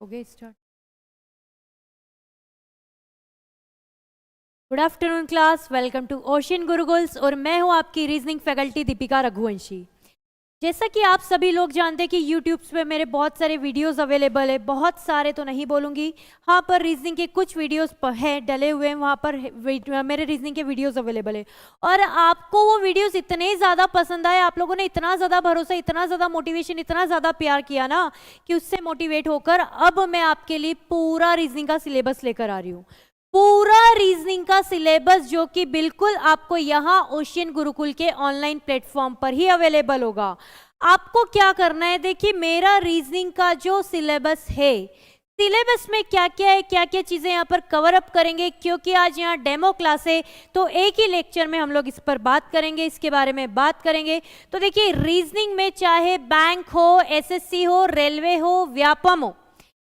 Okay start. Good afternoon class, welcome to Ocean Gurukuls और मैं हूं आपकी रीजनिंग फैकल्टी दीपिका रघुवंशी। जैसा कि आप सभी लोग जानते हैं कि यूट्यूब पे मेरे बहुत सारे वीडियोस अवेलेबल है, बहुत सारे तो नहीं बोलूँगी, हाँ पर रीजनिंग के कुछ वीडियोस हैं डले हुए हैं, वहाँ पर मेरे रीजनिंग के वीडियोस अवेलेबल है। और आपको वो वीडियोस इतने ज़्यादा पसंद आए, आप लोगों ने इतना ज़्यादा भरोसा, इतना ज़्यादा मोटिवेशन, इतना ज़्यादा प्यार किया ना कि उससे मोटिवेट होकर अब मैं आपके लिए पूरा रीजनिंग का सिलेबस लेकर आ रही हूँ। पूरा रीजनिंग का सिलेबस जो कि बिल्कुल आपको यहाँ ओशियन गुरुकुल के ऑनलाइन प्लेटफॉर्म पर ही अवेलेबल होगा। आपको क्या करना है, देखिए मेरा रीजनिंग का जो सिलेबस है, सिलेबस में क्या क्या है, क्या क्या चीजें यहाँ पर कवर अप करेंगे, क्योंकि आज यहाँ डेमो क्लास है तो एक ही लेक्चर में हम लोग इस पर बात करेंगे, इसके बारे में बात करेंगे। तो देखिए रीजनिंग में चाहे बैंक हो, एसएससी हो, रेलवे हो, व्यापम हो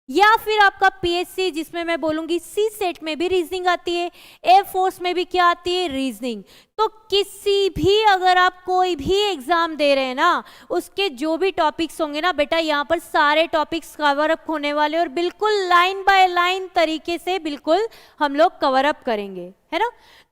या फिर आपका पीएससी, जिसमें मैं बोलूंगी सी सेट में भी रीजनिंग आती है, एयर फोर्स में भी क्या आती है, रीजनिंग। तो किसी भी अगर आप कोई भी एग्जाम दे रहे हैं ना, उसके जो भी टॉपिक्स होंगे ना बेटा, यहाँ पर सारे टॉपिक्स कवर अप होने वाले और बिल्कुल लाइन बाय लाइन तरीके से बिल्कुल हम लोग कवर अप करेंगे, है ना।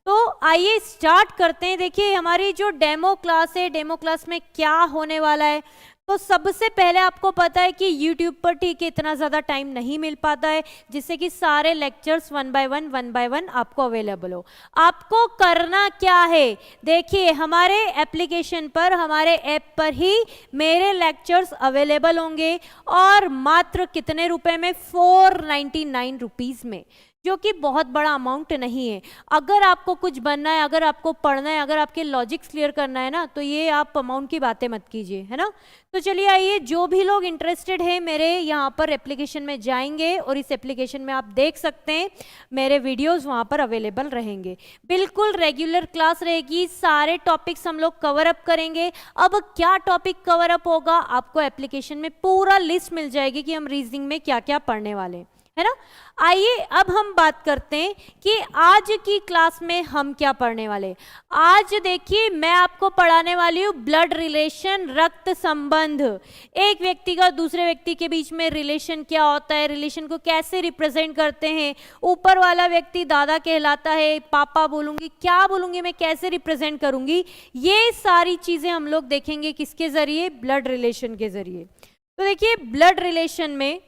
तो आइए स्टार्ट करते हैं। देखिए हमारी जो डेमो क्लास है, डेमो क्लास में क्या होने वाला है, तो सबसे पहले आपको पता है कि YouTube पर ठीक है इतना ज़्यादा टाइम नहीं मिल पाता है जिससे कि सारे लेक्चर्स वन बाय वन आपको अवेलेबल हो। आपको करना क्या है, देखिए हमारे एप्लीकेशन पर, हमारे ऐप पर ही मेरे लेक्चर्स अवेलेबल होंगे और मात्र कितने रुपए में, 499 रुपीज़ में, जो कि बहुत बड़ा अमाउंट नहीं है। अगर आपको कुछ बनना है, अगर आपको पढ़ना है, अगर आपके लॉजिक्स क्लियर करना है ना, तो ये आप अमाउंट की बातें मत कीजिए, है ना। तो चलिए आइए, जो भी लोग इंटरेस्टेड है मेरे यहाँ पर एप्लीकेशन में जाएंगे और इस एप्लीकेशन में आप देख सकते हैं मेरे वीडियोस वहाँ पर अवेलेबल रहेंगे। बिल्कुल रेगुलर क्लास रहेगी, सारे टॉपिक्स हम लोग कवर अप करेंगे। अब क्या टॉपिक कवर अप होगा, आपको एप्लीकेशन में पूरा लिस्ट मिल जाएगी कि हम रीजनिंग में क्या क्या पढ़ने वाले हैं, है ना। आइए अब हम बात करते हैं कि आज की क्लास में हम क्या पढ़ने वाले। आज देखिए मैं आपको पढ़ाने वाली हूँ ब्लड रिलेशन, रक्त संबंध। एक व्यक्ति का दूसरे व्यक्ति के बीच में रिलेशन क्या होता है, रिलेशन को कैसे रिप्रेजेंट करते हैं, ऊपर वाला व्यक्ति दादा कहलाता है, पापा बोलूंगी, क्या बोलूंगी मैं, कैसे रिप्रेजेंट करूंगी, ये सारी चीजें हम लोग देखेंगे किसके जरिए, ब्लड रिलेशन के जरिए। तो देखिए ब्लड रिलेशन में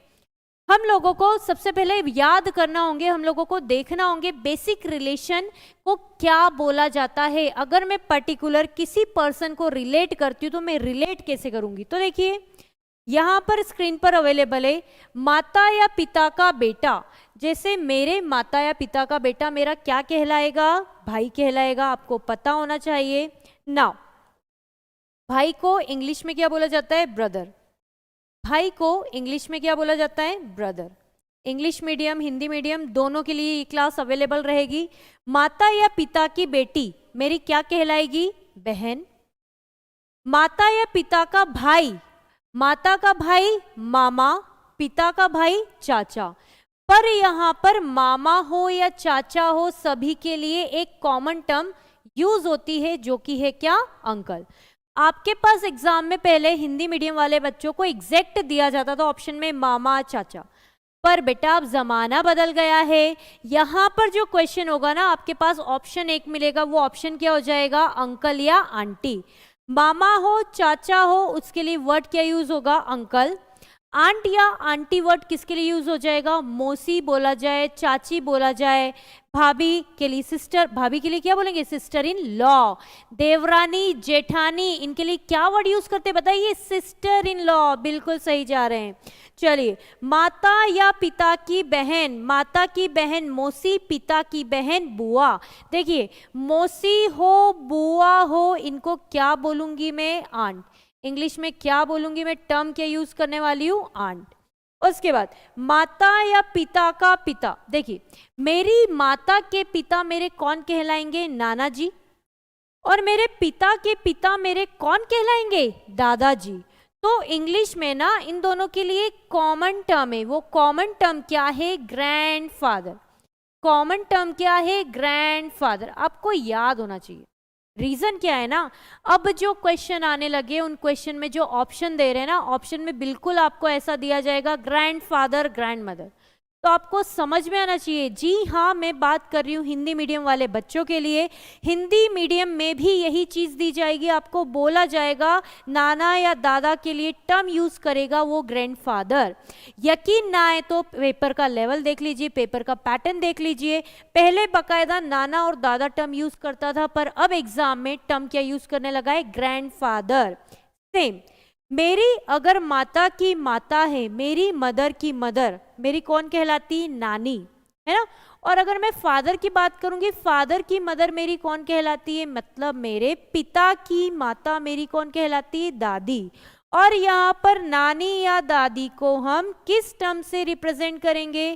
हम लोगों को सबसे पहले याद करना होंगे, हम लोगों को देखना होंगे बेसिक रिलेशन को क्या बोला जाता है। अगर मैं पर्टिकुलर किसी पर्सन को रिलेट करती हूँ तो मैं रिलेट कैसे करूंगी। तो देखिए यहाँ पर स्क्रीन पर अवेलेबल है माता या पिता का बेटा। जैसे मेरे माता या पिता का बेटा मेरा क्या कहलाएगा, भाई कहलाएगा, आपको पता होना चाहिए ना। भाई को इंग्लिश में क्या बोला जाता है, ब्रदर। भाई को इंग्लिश में क्या बोला जाता है, brother. English medium, Hindi medium दोनों के लिए ये क्लास अवेलेबल रहेगी। माता या पिता की बेटी मेरी क्या कहलाएगी, बहन। माता या पिता का भाई, माता का भाई मामा, पिता का भाई चाचा। पर यहाँ पर मामा हो या चाचा हो, सभी के लिए एक कॉमन टर्म यूज होती है जो कि है क्या, अंकल। आपके पास एग्जाम में पहले हिंदी मीडियम वाले बच्चों को एग्जैक्ट दिया जाता था ऑप्शन में मामा चाचा, पर बेटा अब जमाना बदल गया है। यहाँ पर जो क्वेश्चन होगा ना, आपके पास ऑप्शन एक मिलेगा, वो ऑप्शन क्या हो जाएगा, अंकल या आंटी। मामा हो चाचा हो उसके लिए वर्ड क्या यूज होगा, अंकल। आंट या आंटी वर्ड किसके लिए यूज हो जाएगा, मौसी बोला जाए, चाची बोला जाए। भाभी के लिए सिस्टर, भाभी के लिए क्या बोलेंगे, सिस्टर इन लॉ। देवरानी, जेठानी, इनके लिए क्या वर्ड यूज करते बताइए, सिस्टर इन लॉ। बिल्कुल सही जा रहे हैं। चलिए माता या पिता की बहन, माता की बहन मौसी, पिता की बहन बुआ। देखिए मौसी हो, बुआ हो, इनको क्या बोलूंगी मैं, आंट। इंग्लिश में क्या बोलूंगी मैं, टर्म क्या यूज करने वाली हूं, आंट। उसके बाद माता या पिता का पिता, देखिए मेरी माता के पिता मेरे कौन कहलाएंगे, नाना जी। और मेरे पिता के पिता मेरे कौन कहलाएंगे, दादाजी। तो इंग्लिश में ना इन दोनों के लिए कॉमन टर्म है, वो कॉमन टर्म क्या है, ग्रैंडफादर। कॉमन टर्म क्या है, ग्रैंडफादर। आपको याद होना चाहिए, रीजन क्या है ना, अब जो क्वेश्चन आने लगे उन क्वेश्चन में जो ऑप्शन दे रहे हैं ना, ऑप्शन में बिल्कुल आपको ऐसा दिया जाएगा ग्रैंडफादर ग्रैंडमदर। तो आपको समझ में आना चाहिए। जी हाँ, मैं बात कर रही हूँ हिंदी मीडियम वाले बच्चों के लिए। हिंदी मीडियम में भी यही चीज दी जाएगी, आपको बोला जाएगा नाना या दादा के लिए टर्म यूज करेगा वो ग्रैंडफादर। यकीन ना आए तो पेपर का लेवल देख लीजिए, पेपर का पैटर्न देख लीजिए। पहले बकायदा नाना और दादा टर्म यूज करता था, पर अब एग्जाम में टर्म क्या यूज करने लगा है, ग्रैंडफादर। सेम, मेरी अगर माता की माता है, मेरी मदर की मदर, मेरी कौन कहलाती, नानी, है ना। और अगर मैं फादर की बात करूंगी, फादर की मदर मेरी कौन कहलाती है, मतलब मेरे पिता की माता मेरी कौन कहलाती है, दादी। और यहाँ पर नानी या दादी को हम किस टर्म से रिप्रेजेंट करेंगे,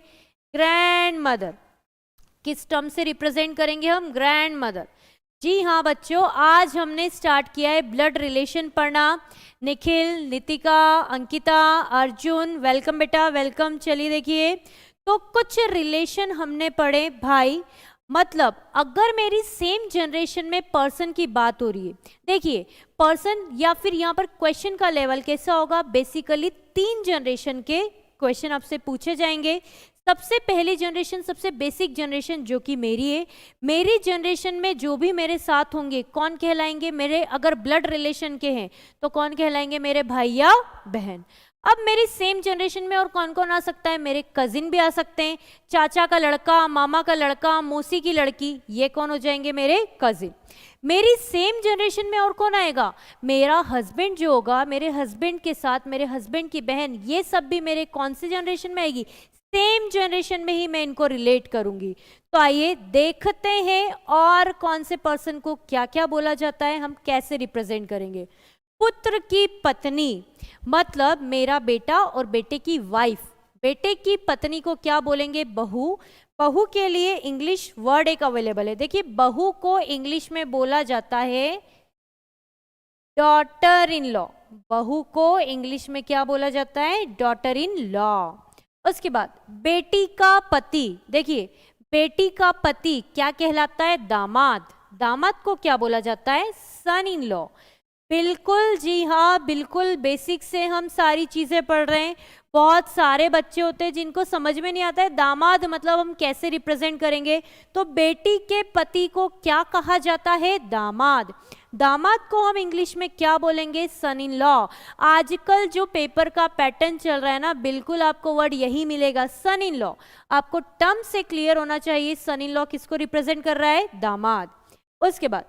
ग्रैंड मदर। किस टर्म से रिप्रेजेंट करेंगे हम, ग्रैंड मदर। जी हाँ बच्चों, आज हमने स्टार्ट किया है ब्लड रिलेशन पढ़ना। निखिल, नितिका, अंकिता, अर्जुन, वेलकम बेटा, वेलकम। चलिए देखिए, तो कुछ रिलेशन हमने पढ़े भाई। मतलब अगर मेरी सेम जनरेशन में पर्सन की बात हो रही है, देखिए पर्सन या फिर यहाँ पर क्वेश्चन का लेवल कैसा होगा, बेसिकली 3 जनरेशन के क्वेश्चन आपसे पूछे जाएंगे। सबसे पहली जनरेशन, सबसे बेसिक जनरेशन जो कि मेरी है, मेरी जनरेशन में जो भी मेरे साथ होंगे कौन कहलाएंगे, मेरे अगर ब्लड रिलेशन के हैं तो कौन कहलाएंगे, मेरे भाई या बहन। अब मेरी सेम जनरेशन में और कौन कौन आ सकता है, मेरे कजिन भी आ सकते हैं, चाचा का लड़का, मामा का लड़का, मौसी की लड़की, ये कौन हो जाएंगे, मेरे कजिन। मेरी सेम जनरेशन में और कौन आएगा, मेरा हस्बैंड जो होगा, मेरे हस्बैंड के साथ मेरे हस्बैंड की बहन, ये सब भी मेरे कौन से जनरेशन में आएगी, सेम जनरेशन में ही मैं इनको रिलेट करूंगी। तो आइए देखते हैं और कौन से पर्सन को क्या क्या बोला जाता है, हम कैसे रिप्रेजेंट करेंगे। पुत्र की पत्नी, मतलब मेरा बेटा और बेटे की वाइफ। बेटे की पत्नी को क्या बोलेंगे, बहू। बहू के लिए इंग्लिश वर्ड एक अवेलेबल है, देखिए बहू को इंग्लिश में बोला जाता है डॉटर इन लॉ। बहू को इंग्लिश में क्या बोला जाता है, डॉटर इन लॉ। उसके बाद बेटी का पति, देखिए बेटी का पति क्या कहलाता है, दामाद। दामाद को क्या बोला जाता है, सन इन लॉ। बिल्कुल जी हाँ, बिल्कुल बेसिक से हम सारी चीजें पढ़ रहे हैं। बहुत सारे बच्चे होते हैं जिनको समझ में नहीं आता है दामाद मतलब हम कैसे रिप्रेजेंट करेंगे। तो बेटी के पति को क्या कहा जाता है, दामाद। दामाद को हम इंग्लिश में क्या बोलेंगे, सन इन लॉ। आजकल जो पेपर का पैटर्न चल रहा है ना, बिल्कुल आपको वर्ड यही मिलेगा, सन इन लॉ। आपको टर्म से क्लियर होना चाहिए, सन इन लॉ किसको रिप्रेजेंट कर रहा है, दामाद। उसके बाद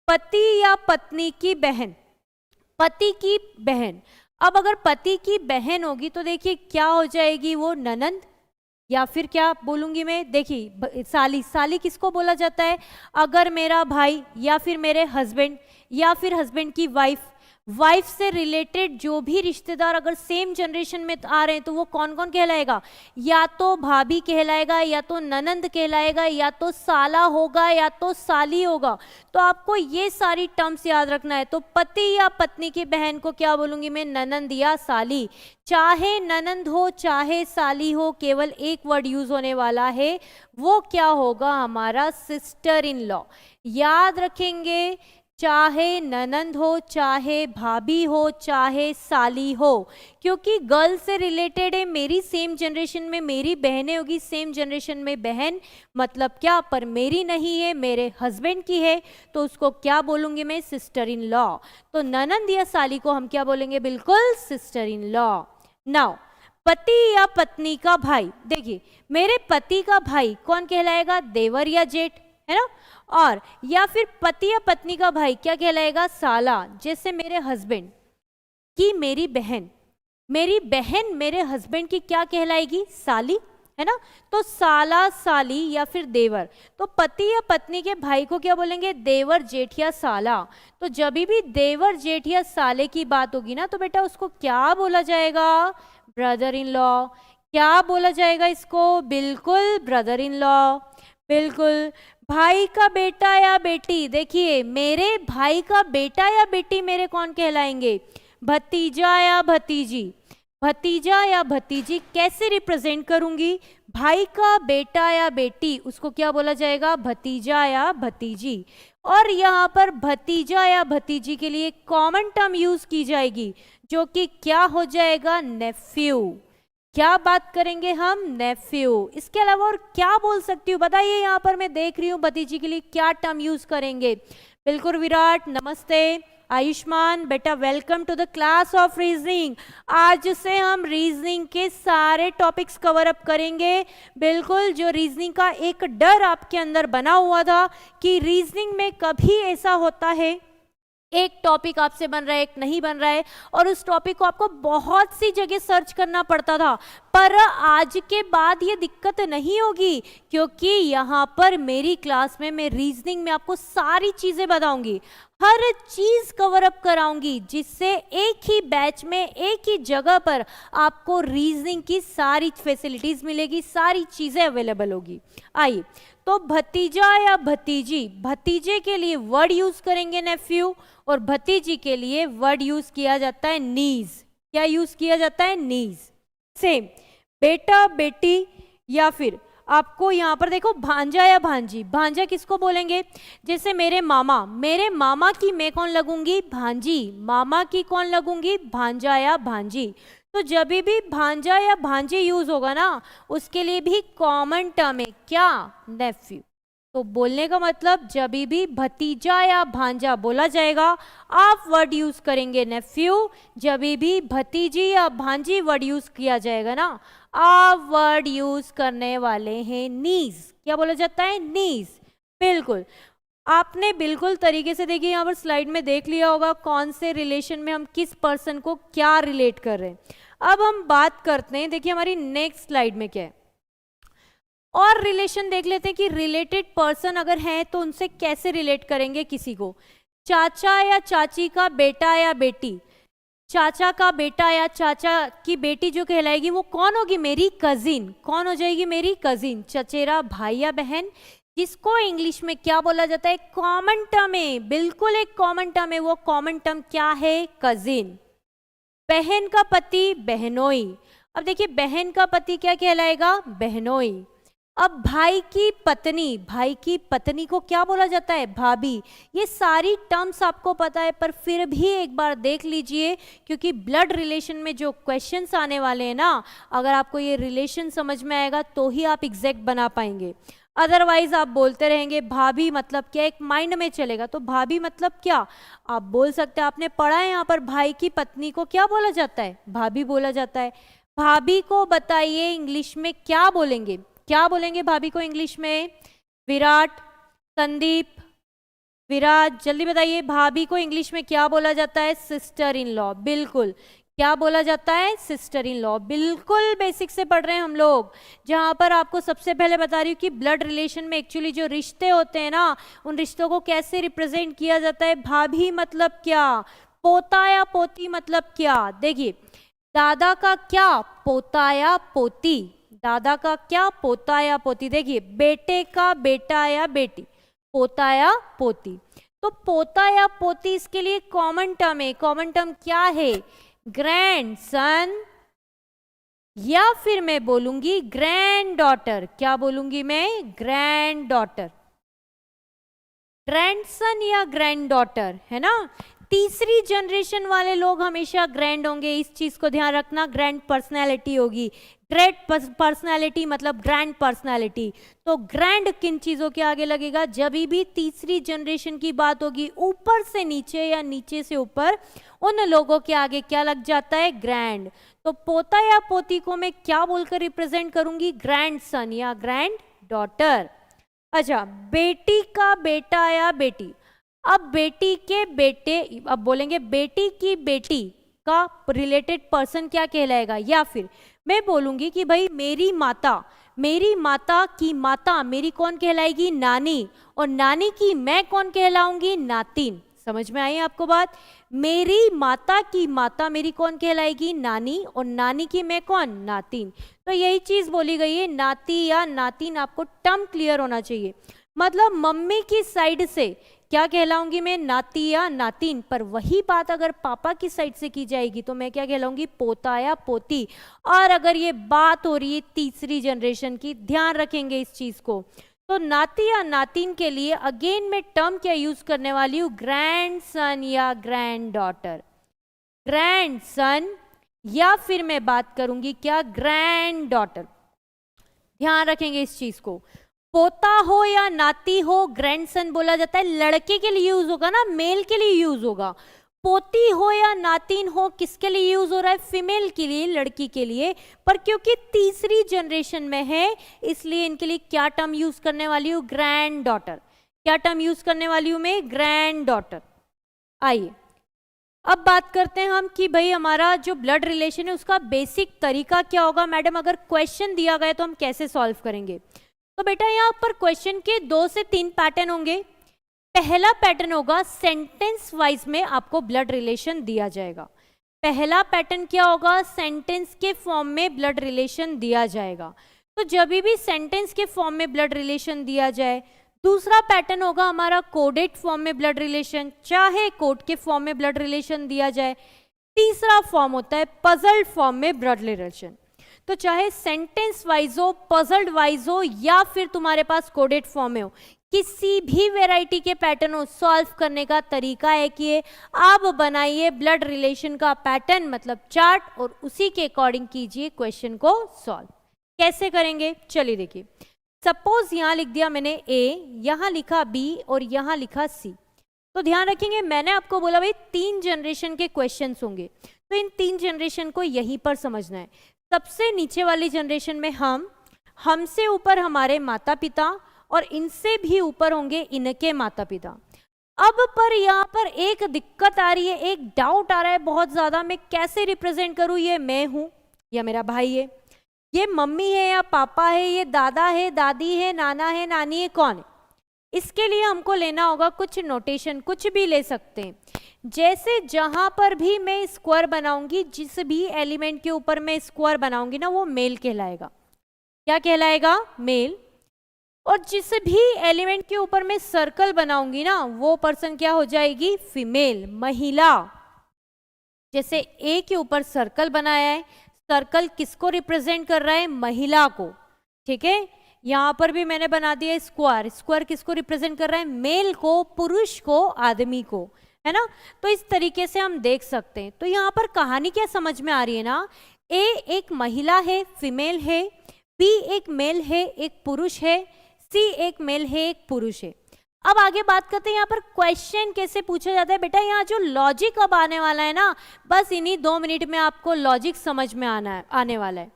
पति या पत्नी की बहन, पति की बहन। अब अगर पति की बहन होगी तो देखिए क्या हो जाएगी, वो ननंद, या फिर क्या बोलूंगी मैं, देखिए साली। साली किसको बोला जाता है, अगर मेरा भाई या फिर मेरे हस्बैंड या फिर हस्बैंड की वाइफ, वाइफ से रिलेटेड जो भी रिश्तेदार अगर सेम जनरेशन में आ रहे हैं तो वो कौन कौन कहलाएगा, या तो भाभी कहलाएगा, या तो ननंद कहलाएगा, या तो साला होगा, या तो साली होगा। तो आपको ये सारी टर्म्स याद रखना है। तो पति या पत्नी की बहन को क्या बोलूंगी मैं, ननंद या साली। चाहे ननंद हो चाहे साली हो, केवल एक वर्ड यूज होने वाला है, वो क्या होगा, हमारा सिस्टर इन लॉ। याद रखेंगे, चाहे ननंद हो चाहे भाभी हो चाहे साली हो, क्योंकि गर्ल से रिलेटेड है, मेरी सेम जनरेशन में मेरी बहनें होगी, सेम जनरेशन में बहन मतलब क्या, पर मेरी नहीं है, मेरे हस्बैंड की है, तो उसको क्या बोलूंगी मैं, सिस्टर इन लॉ। तो ननंद या साली को हम क्या बोलेंगे, बिल्कुल सिस्टर इन लॉ। नाउ पति या पत्नी का भाई, देखिए मेरे पति का भाई कौन कहलाएगा, देवर या जेठ, है ना। और या फिर पति या पत्नी का भाई क्या कहलाएगा, साला। जैसे मेरे हस्बैंड की मेरी बहन, मेरी बहन मेरे हस्बैंड की क्या कहलाएगी, साली, है ना। तो साला, साली या फिर देवर। तो पति या पत्नी के भाई को क्या बोलेंगे, देवर, जेठ या साला। तो जब भी देवर, जेठ या साले की बात होगी ना, तो बेटा उसको क्या बोला जाएगा, ब्रदर इन लॉ। क्या बोला जाएगा इसको, बिल्कुल ब्रदर इन लॉ। बिल्कुल। भाई का बेटा या बेटी, देखिए मेरे भाई का बेटा या बेटी मेरे कौन कहलाएंगे, भतीजा या भतीजी। भतीजा या भतीजी कैसे रिप्रेजेंट करूंगी? भाई का बेटा या बेटी, उसको क्या बोला जाएगा? भतीजा या भतीजी। और यहाँ पर भतीजा या भतीजी के लिए कॉमन टर्म यूज की जाएगी जो कि क्या हो जाएगा? नेफ्यू। क्या बात करेंगे हम? नेफ्यू। इसके अलावा और क्या बोल सकती हूँ बताइए? यहाँ पर मैं देख रही हूँ भतीजी के लिए क्या टर्म यूज करेंगे। बिल्कुल विराट, नमस्ते। आयुष्मान बेटा, welcome to the class of reasoning. आज से हम रीजनिंग के सारे टॉपिक्स कवर अप करेंगे। बिल्कुल, जो रीजनिंग का एक डर आपके अंदर बना हुआ था कि रीजनिंग में कभी ऐसा होता है एक टॉपिक आपसे बन रहा है, एक नहीं बन रहा है, और उस टॉपिक को आपको बहुत सी जगह सर्च करना पड़ता था, पर आज के बाद ये दिक्कत नहीं होगी क्योंकि यहाँ पर मेरी क्लास में मैं रीजनिंग में आपको सारी चीज़ें बताऊंगी, हर चीज़ कवर अप कराऊंगी, जिससे एक ही बैच में एक ही जगह पर आपको रीजनिंग की सारी फैसिलिटीज़ मिलेगी, सारी चीज़ें अवेलेबल होगी। आइए, तो भतीजा या भतीजी, भतीजे के लिए वर्ड यूज करेंगे नेफ्यू, और भतीजी के लिए वर्ड यूज किया जाता है नीज। क्या यूज किया जाता है? नीज। सेम बेटा बेटी, या फिर आपको यहाँ पर देखो भांजा या भांजी। भांजा किसको बोलेंगे? जैसे मेरे मामा की मैं कौन लगूंगी? भांजी। मामा की कौन लगूंगी? भांजा या भांजी। तो जब भी भांजा या भांजी यूज होगा ना, उसके लिए भी कॉमन टर्म है क्या? नेफ्यू। तो बोलने का मतलब जब भी भतीजा या भांजा बोला जाएगा, आप वर्ड यूज करेंगे नेफ्यू। जब भी भतीजी या भांजी वर्ड यूज किया जाएगा ना, आप वर्ड यूज करने वाले हैं नीज। क्या बोला जाता है? नीज। बिल्कुल, आपने बिल्कुल तरीके से देखिए, यहाँ पर स्लाइड में देख लिया होगा कौन से रिलेशन में हम किस पर्सन को क्या रिलेट कर रहे हैं। अब हम बात करते हैं, देखिए हमारी नेक्स्ट स्लाइड में क्या है, और रिलेशन देख लेते हैं कि रिलेटेड पर्सन अगर हैं तो उनसे कैसे रिलेट करेंगे किसी को। चाचा या चाची का बेटा या बेटी, चाचा का बेटा या चाचा की बेटी जो कहलाएगी वो कौन होगी? मेरी कजिन। कौन हो जाएगी? मेरी कजिन। चचेरा भाई या बहन, जिसको इंग्लिश में क्या बोला जाता है? कॉमन टर्म है। बिल्कुल एक कॉमन टर्म है, वो कॉमन टर्म क्या है? कजिन। बहन का पति बहनोई। अब देखिए बहन का पति क्या कहलाएगा? बहनोई। अब भाई की पत्नी को क्या बोला जाता है? भाभी। ये सारी टर्म्स आपको पता है, पर फिर भी एक बार देख लीजिए क्योंकि ब्लड रिलेशन में जो क्वेश्चंस आने वाले हैं ना, अगर आपको ये रिलेशन समझ में आएगा तो ही आप एग्जैक्ट बना पाएंगे, अदरवाइज आप बोलते रहेंगे भाभी मतलब क्या, एक माइंड में चलेगा। तो भाभी मतलब क्या आप बोल सकते हैं, आपने पढ़ा है यहाँ पर भाई की पत्नी को क्या बोला जाता है? भाभी बोला जाता है। भाभी को बताइए इंग्लिश में क्या बोलेंगे? क्या बोलेंगे भाभी को इंग्लिश में? विराट, संदीप, विराट जल्दी बताइए, भाभी को इंग्लिश में क्या बोला जाता है? Sister in law. बिल्कुल, क्या बोला जाता है? Sister in law. बिल्कुल बेसिक से पढ़ रहे हैं हम लोग, जहां पर आपको सबसे पहले बता रही हूँ कि ब्लड रिलेशन में एक्चुअली जो रिश्ते होते हैं ना, उन रिश्तों को कैसे रिप्रेजेंट किया जाता है। भाभी मतलब क्या, पोता या पोती मतलब क्या। देखिए दादा का क्या, पोता या पोती। दादा का क्या, पोता या पोती। देखिए बेटे का बेटा या बेटी, पोता या पोती। तो पोता या पोती इसके लिए कॉमन टर्म है। कॉमन टर्म क्या है? ग्रैंडसन, या फिर मैं बोलूंगी ग्रैंड डॉटर। क्या बोलूंगी मैं? Grand daughter. ग्रैंडसन या ग्रैंड डॉटर, है ना। तीसरी जनरेशन वाले लोग हमेशा ग्रैंड होंगे, इस चीज को ध्यान रखना। ग्रैंड पर्सनैलिटी होगी। ग्रेट पर्सनैलिटी मतलब ग्रैंड पर्सनैलिटी। तो ग्रैंड किन चीजों के आगे लगेगा? जब भी तीसरी जनरेशन की बात होगी, ऊपर से नीचे या नीचे से ऊपर, उन लोगों के आगे क्या लग जाता है? ग्रैंड। तो पोता या पोती को मैं क्या बोलकर रिप्रेजेंट करूंगी? ग्रैंडसन या ग्रैंड डॉटर। अच्छा, बेटी का बेटा या बेटी। अब बेटी के बेटे, अब बोलेंगे बेटी की बेटी का रिलेटेड पर्सन क्या कहलाएगा? या फिर मैं बोलूंगी कि भाई मेरी माता की माता मेरी कौन कहलाएगी? नानी। और नानी की मैं कौन कहलाऊंगी? नातिन। समझ में आई आपको बात? मेरी माता की माता मेरी कौन कहलाएगी? नानी। और नानी की मैं कौन? नातिन। तो यही चीज बोली गई है, नाती या नातिन। आपको टर्म क्लियर होना चाहिए। मतलब मम्मी की साइड से क्या कहलाऊंगी मैं? नाती या नातिन। पर वही बात अगर पापा की साइड से की जाएगी तो मैं क्या कहलाऊंगी? पोता या पोती। और अगर ये बात हो रही है तीसरी जनरेशन की, ध्यान रखेंगे इस चीज को, तो नाती या नातिन के लिए अगेन मैं टर्म क्या यूज करने वाली हूँ? ग्रैंडसन या ग्रैंड डॉटर। ग्रैंडसन या फिर मैं बात करूंगी क्या? Grand daughter. ध्यान रखेंगे इस चीज को। पोता हो या नाती हो, ग्रैंडसन बोला जाता है, लड़के के लिए यूज होगा ना, मेल के लिए यूज होगा। पोती हो या नातिन हो, किसके लिए यूज हो रहा है? फीमेल के लिए, लड़की के लिए। पर क्योंकि तीसरी जनरेशन में है इसलिए इनके लिए क्या टर्म यूज करने वाली हूँ? Grand daughter. क्या टर्म यूज करने वाली हूँ मैं? Grand daughter. आइए अब बात करते हैं हम कि भाई हमारा जो ब्लड रिलेशन है उसका बेसिक तरीका क्या होगा। मैडम अगर क्वेश्चन दिया गया तो हम कैसे सॉल्व करेंगे? तो बेटा यहाँ पर क्वेश्चन के 2 से 3 पैटर्न होंगे। पहला पैटर्न होगा सेंटेंस वाइज में आपको ब्लड रिलेशन दिया जाएगा। पहला पैटर्न क्या होगा? सेंटेंस के फॉर्म में ब्लड रिलेशन दिया जाएगा। तो जब भी सेंटेंस के फॉर्म में ब्लड रिलेशन दिया जाए, दूसरा पैटर्न होगा हमारा कोडेड फॉर्म में ब्लड रिलेशन, चाहे कोड के फॉर्म में ब्लड रिलेशन दिया जाए। तीसरा फॉर्म होता है पजल्ड फॉर्म में ब्लड रिलेशन। तो चाहे सेंटेंस वाइज हो, पजल्ड वाइज हो या फिर तुम्हारे पास कोडेड फॉर्म में हो, किसी भी वैरायटी के पैटर्न हो, सॉल्व करने का तरीका है कि आप बनाइए ब्लड रिलेशन का पैटर्न मतलब चार्ट और उसी के अकॉर्डिंग कीजिए क्वेश्चन को सॉल्व। कैसे करेंगे? चलिए देखिए, सपोज यहाँ लिख दिया मैंने ए, यहाँ लिखा बी और यहाँ लिखा सी। तो ध्यान रखेंगे मैंने आपको बोला भाई 3 जनरेशन के क्वेश्चंस होंगे, तो इन 3 जनरेशन को यहीं पर समझना है। सबसे नीचे वाली जनरेशन में हमसे ऊपर हमारे माता पिता और इनसे भी ऊपर होंगे इनके माता पिता। अब पर यहाँ पर एक दिक्कत आ रही है, एक डाउट आ रहा है बहुत ज्यादा, मैं कैसे रिप्रेजेंट करूँ? ये मैं हूँ या मेरा भाई है, ये मम्मी है या पापा है, ये दादा है, दादी है, नाना है, नानी है, कौन है? इसके लिए हमको लेना होगा कुछ नोटेशन, कुछ भी ले सकते हैं। जैसे जहां पर भी मैं स्क्वायर बनाऊंगी, जिस भी एलिमेंट के ऊपर मैं स्क्वायर बनाऊंगी ना, वो मेल कहलाएगा। क्या कहलाएगा? मेल। और जिस भी एलिमेंट के ऊपर मैं सर्कल बनाऊंगी ना, वो पर्सन क्या हो जाएगी? फीमेल, महिला। जैसे ए के ऊपर सर्कल बनाया है, सर्कल किसको रिप्रेजेंट कर रहा है? महिला को। ठीक है, यहां पर भी मैंने बना दिया स्क्वायर, स्क्वायर किसको रिप्रेजेंट कर रहा है? मेल को, पुरुष को, आदमी को, है ना। तो इस तरीके से हम देख सकते हैं। तो यहाँ पर कहानी क्या समझ में आ रही है ना, ए एक महिला है, फीमेल है, बी एक मेल है, एक पुरुष है, सी एक मेल है, एक पुरुष है। अब आगे बात करते हैं यहाँ पर क्वेश्चन कैसे पूछा जाता है। बेटा यहाँ जो लॉजिक अब आने वाला है ना, बस इन्हीं 2 मिनट में आपको लॉजिक समझ में आने वाला है।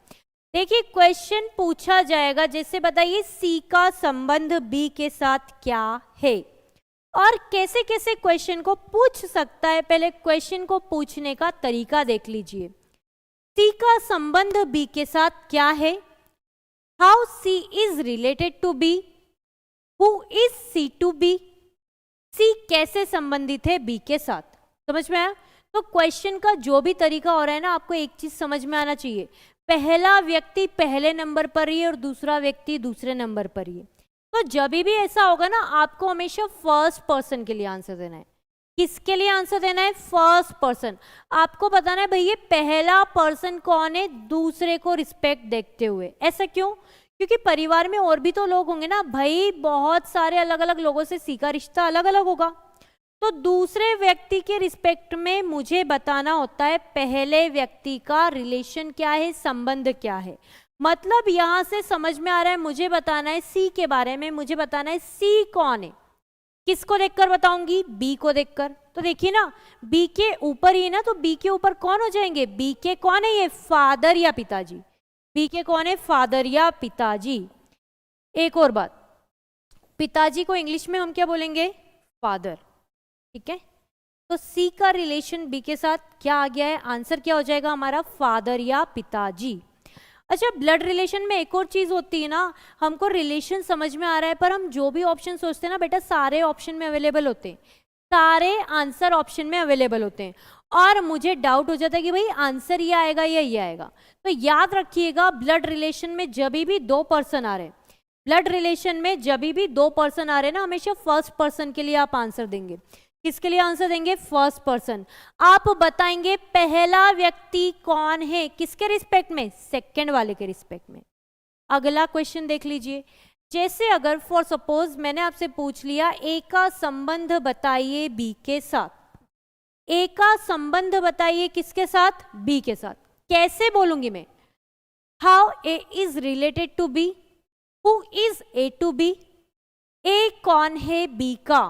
देखिए क्वेश्चन पूछा जाएगा, जैसे बताइए सी का संबंध बी के साथ क्या है, और कैसे कैसे क्वेश्चन को पूछ सकता है। पहले क्वेश्चन को पूछने का तरीका देख लीजिए। सी का संबंध बी के साथ क्या है? How C is related to B? Who is C to B? C कैसे संबंधित है बी के साथ? समझ में आया? तो क्वेश्चन का जो भी तरीका हो रहा है ना, आपको एक चीज समझ में आना चाहिए, पहला व्यक्ति पहले नंबर पर ही है और दूसरा व्यक्ति दूसरे नंबर पर ही है। तो जब भी ऐसा होगा ना, आपको हमेशा फर्स्ट पर्सन के लिए आंसर देना है। किसके लिए आंसर देना है? First person. आपको बताना है भाई ये पहला पर्सन कौन है, दूसरे को रिस्पेक्ट देखते हुए। ऐसा क्यों? क्योंकि परिवार में और भी तो लोग होंगे ना भाई, बहुत सारे अलग अलग लोगों से सी का रिश्ता अलग अलग होगा। तो दूसरे व्यक्ति के रिस्पेक्ट में मुझे बताना होता है पहले व्यक्ति का रिलेशन क्या है, संबंध क्या है। मतलब यहां से समझ में आ रहा है, मुझे बताना है सी के बारे में, मुझे बताना है सी कौन है। किसको देखकर बताऊंगी? बी को देखकर। तो देखिए ना, बी के ऊपर ही ना, तो बी के ऊपर कौन हो जाएंगे? बी के कौन है? ये फादर या पिताजी। बी के कौन है? फादर या पिताजी। एक और बात, पिताजी को इंग्लिश में हम क्या बोलेंगे? फादर। ठीक है, तो सी का रिलेशन बी के साथ क्या आ गया है? आंसर क्या हो जाएगा हमारा? फादर या पिताजी। अच्छा, ब्लड रिलेशन में एक और चीज होती है ना, हमको रिलेशन समझ में आ रहा है, पर हम जो भी ऑप्शन सोचते हैं ना बेटा, सारे ऑप्शन में अवेलेबल होते हैं, सारे आंसर ऑप्शन में अवेलेबल होते हैं, और मुझे डाउट हो जाता है कि भाई आंसर ये आएगा या ये आएगा। तो याद रखिएगा, ब्लड रिलेशन में जब भी 2 पर्सन आ रहे हैं, ब्लड रिलेशन में जब भी दो पर्सन आ रहे हैं ना, हमेशा फर्स्ट पर्सन के लिए आप आंसर देंगे। किसके लिए आंसर देंगे? First person. आप बताएंगे पहला व्यक्ति कौन है, किसके रिस्पेक्ट में? सेकंड वाले के रिस्पेक्ट में। अगला क्वेश्चन देख लीजिए। जैसे अगर फॉर सपोज मैंने आपसे पूछ लिया ए का संबंध बताइए बी के साथ। ए का संबंध बताइए किसके साथ? बी के साथ। कैसे बोलूंगी मैं? How A is related to B, who is A to B, A कौन है बी का,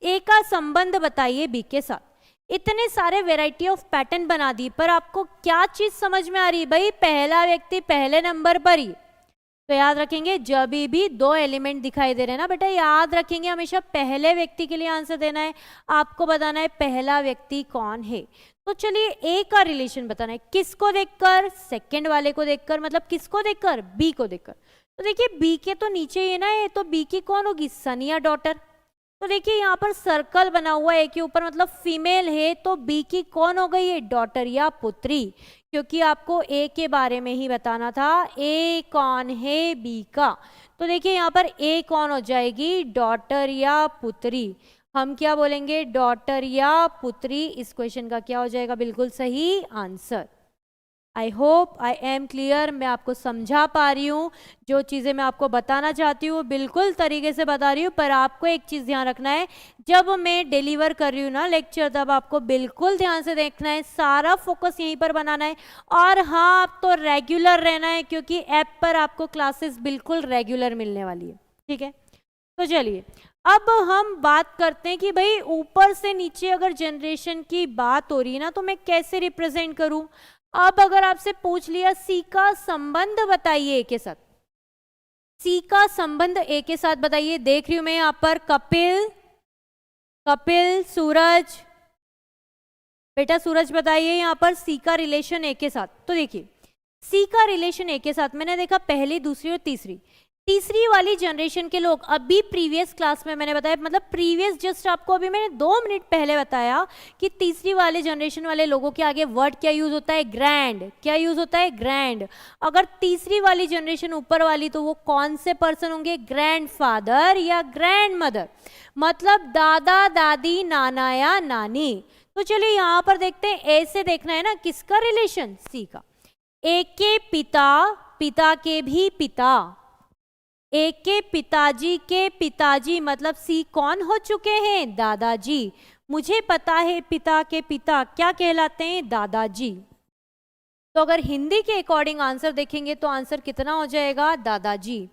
ए का संबंध बताइए बी के साथ। इतने सारे वैरायटी ऑफ पैटर्न बना दी, पर आपको क्या चीज समझ में आ रही है? भाई पहला व्यक्ति पहले नंबर पर ही। तो याद रखेंगे जब भी दो एलिमेंट दिखाई दे रहे हैं ना बेटा, याद रखेंगे हमेशा पहले व्यक्ति के लिए आंसर देना है। आपको बताना है पहला व्यक्ति कौन है। तो चलिए ए का रिलेशन बताना है, किसको देखकर? सेकंड वाले को देखकर। मतलब किसको देखकर? बी को देखकर। तो देखिए बी के तो नीचे ही है ना, ये तो बी की कौन होगी? सन या डॉटर। तो देखिए यहाँ पर सर्कल बना हुआ है ए के ऊपर, मतलब फीमेल है, तो बी की कौन हो गई है? डॉटर या पुत्री, क्योंकि आपको ए के बारे में ही बताना था। ए कौन है बी का? तो देखिए यहाँ पर ए कौन हो जाएगी? डॉटर या पुत्री। हम क्या बोलेंगे? डॉटर या पुत्री। इस क्वेश्चन का क्या हो जाएगा? बिल्कुल सही answer. I hope I am clear, मैं आपको समझा पा रही हूँ। जो चीज़ें मैं आपको बताना चाहती हूँ बिल्कुल तरीके से बता रही हूँ, पर आपको एक चीज़ ध्यान रखना है, जब मैं डिलीवर कर रही हूँ ना लेक्चर, तब आपको बिल्कुल ध्यान से देखना है, सारा फोकस यहीं पर बनाना है। और हाँ, आप तो रेगुलर रहना है, क्योंकि ऐप पर आपको क्लासेस बिल्कुल रेगुलर मिलने वाली है। ठीक है, तो चलिए अब हम बात करते हैं कि भाई ऊपर से नीचे अगर जनरेशन की बात हो रही है ना, तो मैं कैसे रिप्रेजेंट करूँ। अब अगर आपसे पूछ लिया सी का संबंध बताइए ए के साथ, सी का संबंध ए के साथ बताइए। देख रही हूं मैं यहां पर कपिल, कपिल, सूरज। बेटा सूरज बताइए यहां पर सी का रिलेशन ए के साथ। तो देखिए सी का रिलेशन ए के साथ मैंने देखा पहली, दूसरी और तीसरी। तीसरी वाली जनरेशन के लोग, अभी प्रीवियस क्लास में मैंने बताया, मतलब प्रीवियस जस्ट आपको अभी मैंने 2 मिनट पहले बताया कि तीसरी वाले जनरेशन वाले लोगों के आगे वर्ड क्या यूज होता है? ग्रैंड। क्या यूज होता है? ग्रैंड। अगर तीसरी वाली जनरेशन ऊपर वाली, तो वो कौन से पर्सन होंगे? ग्रैंडफादर या ग्रैंड मदर, मतलब दादा दादी, नाना या नानी। तो चलिए यहाँ पर देखते हैं, ए से देखना है ना किसका रिलेशन? सी का। ए के पिता, पिता के भी पिता, ए के पिताजी के पिताजी, मतलब सी कौन हो चुके हैं? दादाजी। मुझे पता है पिता के पिता क्या कहलाते हैं? दादाजी। तो अगर हिंदी के अकॉर्डिंग आंसर देखेंगे तो आंसर कितना हो जाएगा? दादाजी।